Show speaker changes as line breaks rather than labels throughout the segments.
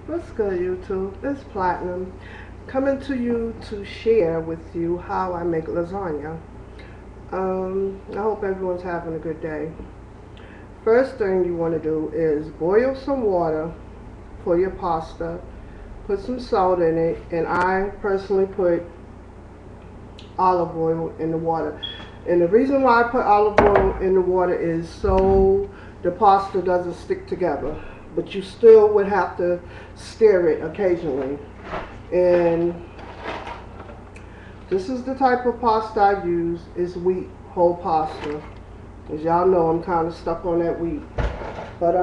What's good, YouTube? It's Platinum coming to you to share with you how I make lasagna. I hope everyone's having a good day. First thing you want to do is boil some water for your pasta, put some salt in it, and I personally put olive oil in the water. And the reason why I put olive oil in the water is so the pasta doesn't stick together. But you still would have to stir it occasionally. And this is the type of pasta I use. It's wheat whole pasta. As y'all know, I'm kind of stuck on that wheat. But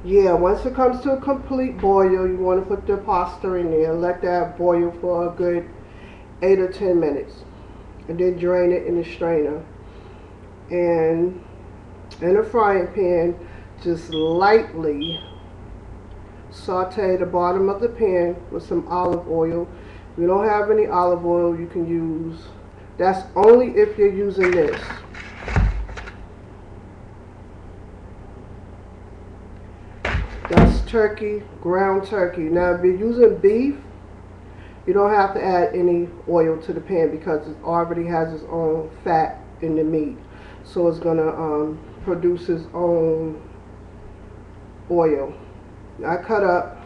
yeah, once it comes to a complete boil, you want to put the pasta in there. Let that boil for a good 8 or 10 minutes. And then drain it in the strainer. And in a frying pan, just lightly saute the bottom of the pan with some olive oil. If you don't have any olive oil, you can use, that's only if you're using this. That's turkey, ground turkey. Now if you're using beef, you don't have to add any oil to the pan because it already has its own fat in the meat. So it's going to produce its own oil. I cut up,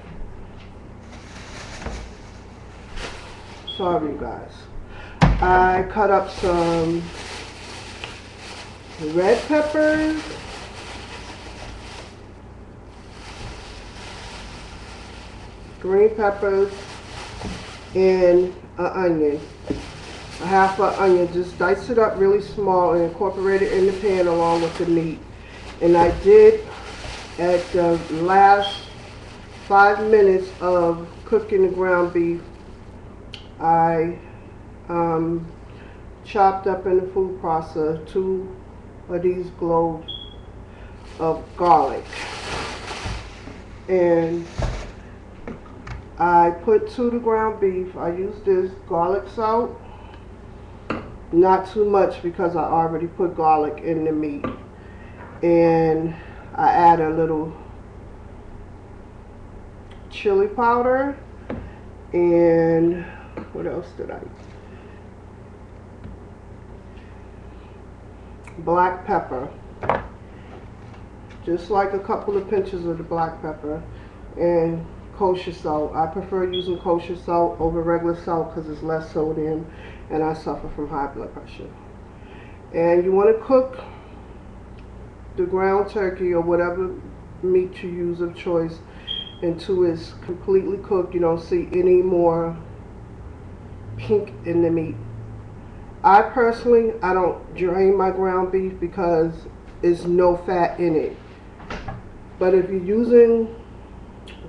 sorry you guys, I cut up some red peppers, green peppers, and an onion. A half an onion, just dice it up really small and incorporate it in the pan along with the meat. And I did, at the last 5 minutes of cooking the ground beef, I chopped up in the food processor 2 of these cloves of garlic. And I put to the ground beef, I used this garlic salt. Not too much because I already put garlic in the meat. And I add a little chili powder, and what else did I? Black pepper. Just like a couple of pinches of the black pepper, and kosher salt. I prefer using kosher salt over regular salt because it's less sodium, and I suffer from high blood pressure. And you want to cook the ground turkey or whatever meat you use of choice until it's completely cooked. You don't see any more pink in the meat. I personally, I don't drain my ground beef because there's no fat in it. But if you're using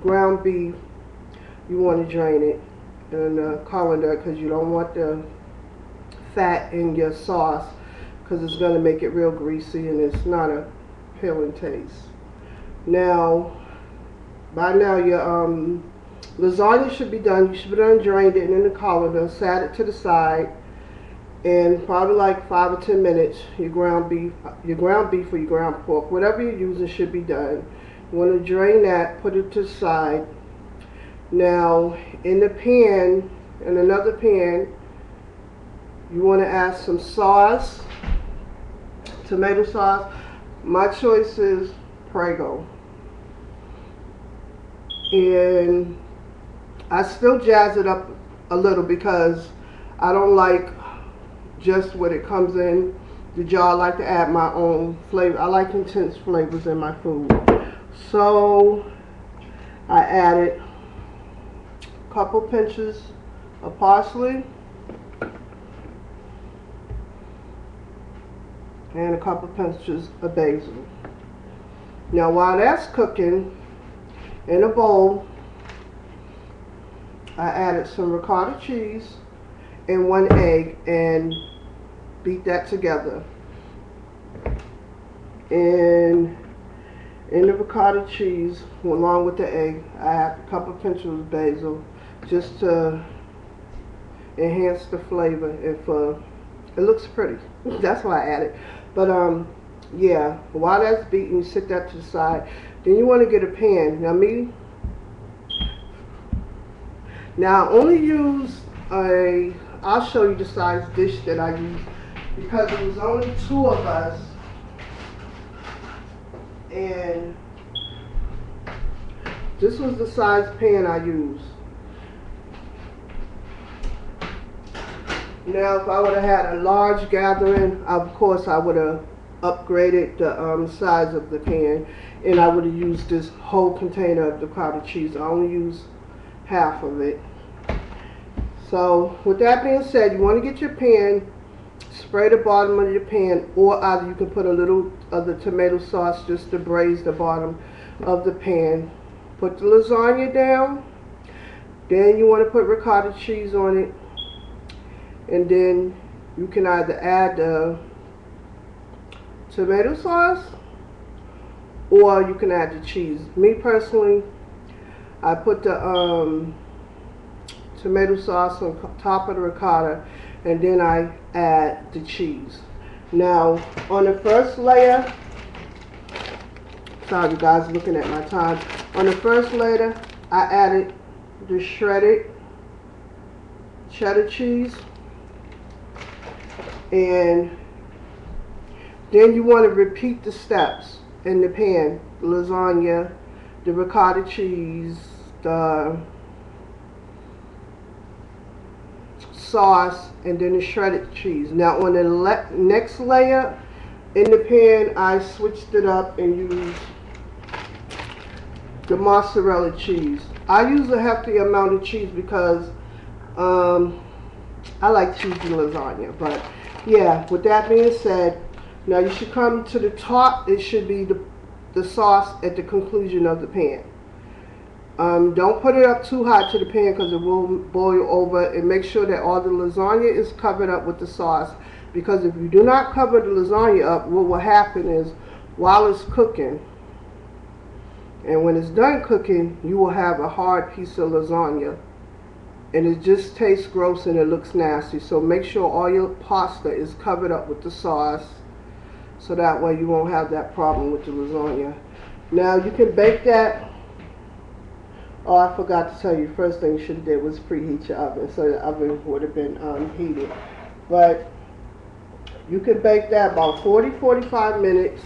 ground beef, you want to drain it in a colander because you don't want the fat in your sauce because it's going to make it real greasy and it's not a appealing taste. Now, by now your lasagna should be done. You should be done drained it in the colander, sat it to the side, and probably like 5 or 10 minutes your ground beef or your ground pork, whatever you're using, should be done. You want to drain that, put it to the side. Now in the pan, in another pan, you want to add some sauce, tomato sauce. My choice is Prego. And I still jazz it up a little because I don't like just what it comes in the jar. I like to add my own flavor. I like intense flavors in my food. So I added a couple pinches of parsley and a couple pinches of basil. Now while that's cooking, in a bowl, I added some ricotta cheese and 1 egg and beat that together. And in the ricotta cheese, along with the egg, I add a couple pinches of basil just to enhance the flavor. If it looks pretty, that's why I added. But Yeah, while that's beating, you set that to the side. Then you want to get a pan. Now I only use I'll show you the size dish that I use because it was only 2 of us, and this was the size pan I used. Now if I would have had a large gathering, of course I would have upgraded the size of the pan, and I would have used this whole container of the cottage cheese. I only used half of it. So with that being said, you want to get your pan, spray the bottom of your pan, or either you can put a little of the tomato sauce just to braise the bottom of the pan. Put the lasagna down, then you want to put ricotta cheese on it, and then you can either add the tomato sauce or you can add the cheese. Me personally, I put the tomato sauce on top of the ricotta, and then I add the cheese. Now on the first layer, sorry you guys, looking at my time. On the first layer, I added the shredded cheddar cheese, and then you want to repeat the steps in the pan. The lasagna, the ricotta cheese, the sauce, and then the shredded cheese. Now on the next layer in the pan, I switched it up and used the mozzarella cheese. I use a hefty amount of cheese because I like cheesy lasagna. But yeah, with that being said, now you should come to the top. It should be the sauce at the conclusion of the pan. Don't put it up too hot to the pan because it will boil over, and make sure that all the lasagna is covered up with the sauce, because if you do not cover the lasagna up, what will happen is while it's cooking, and when it's done cooking, you will have a hard piece of lasagna, and it just tastes gross and it looks nasty. So make sure all your pasta is covered up with the sauce, so that way you won't have that problem with the lasagna. Now you can bake that. Oh, I forgot to tell you, first thing you should have did was preheat your oven, so the oven would have been heated. But you can bake that about 40-45 minutes,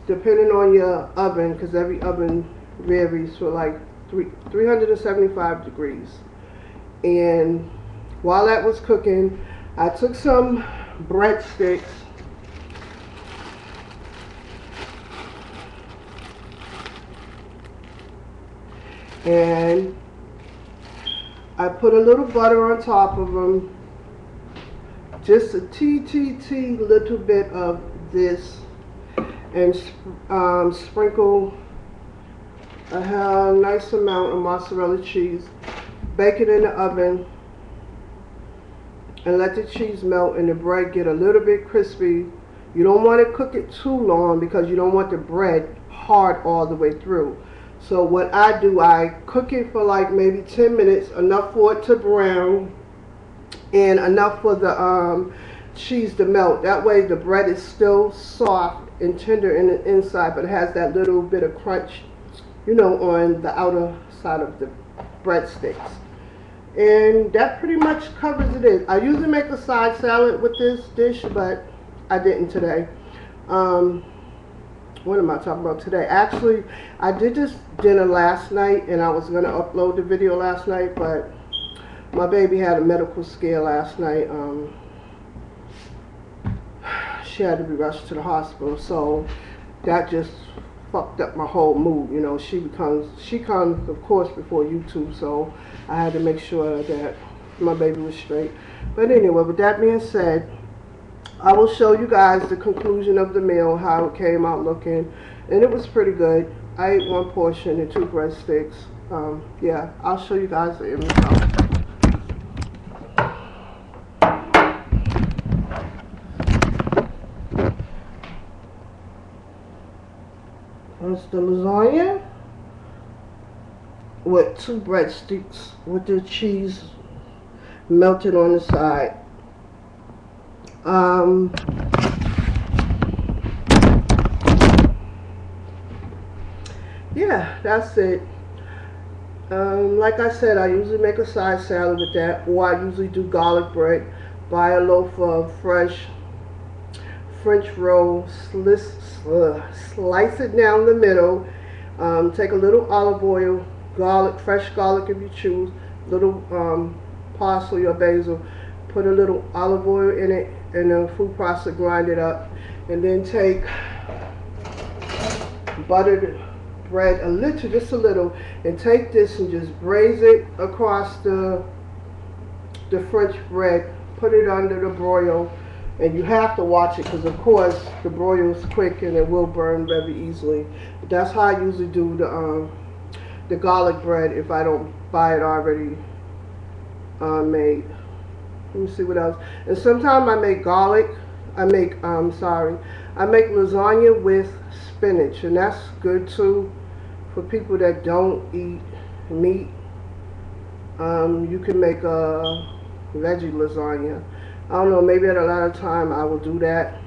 depending on your oven, because every oven varies, for like 375 degrees. And while that was cooking, I took some breadsticks and I put a little butter on top of them, just a little bit of this, and sprinkle a nice amount of mozzarella cheese. Bake it in the oven and let the cheese melt and the bread get a little bit crispy. You don't want to cook it too long because you don't want the bread hard all the way through. So what I do, I cook it for like maybe 10 minutes, enough for it to brown and enough for the cheese to melt. That way the bread is still soft and tender in the inside, but it has that little bit of crunch, you know, on the outer side of the breadsticks. And that pretty much covers it. I usually make a side salad with this dish, but I didn't today. What am I talking about today? Actually, I did this dinner last night, and I was going to upload the video last night, but my baby had a medical scare last night. She had to be rushed to the hospital, so that just fucked up my whole mood. You know, she comes of course before YouTube, so I had to make sure that my baby was straight. But anyway, with that being said, I will show you guys the conclusion of the meal, how it came out looking, and it was pretty good. I ate one portion and 2 breadsticks. Yeah, I'll show you guys the end result. That's the lasagna with 2 breadsticks with the cheese melted on the side. yeah, that's it. Like I said, I usually make a side salad with that, or I usually do garlic bread. Buy a loaf of fresh French roll, slice it down the middle. Take a little olive oil, garlic, fresh garlic if you choose, little parsley or basil. Put a little olive oil in it, and then food processor, grind it up, and then take buttered bread, a little, just a little, and take this and just braise it across the French bread. Put it under the broil, and you have to watch it because, of course, the broil is quick and it will burn very easily. But that's how I usually do the garlic bread if I don't buy it already made. Let me see what else. And sometimes I make garlic. I make lasagna with spinach, and that's good too for people that don't eat meat. You can make a veggie lasagna. I don't know, maybe at a lot of time I will do that.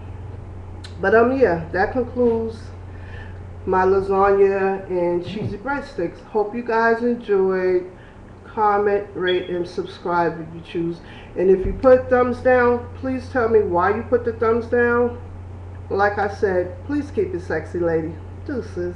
But yeah, that concludes my lasagna and cheesy breadsticks. Hope you guys enjoyed. Comment, rate, and subscribe if you choose. And if you put thumbs down, please tell me why you put the thumbs down. Like I said, please keep it sexy, lady. Deuces.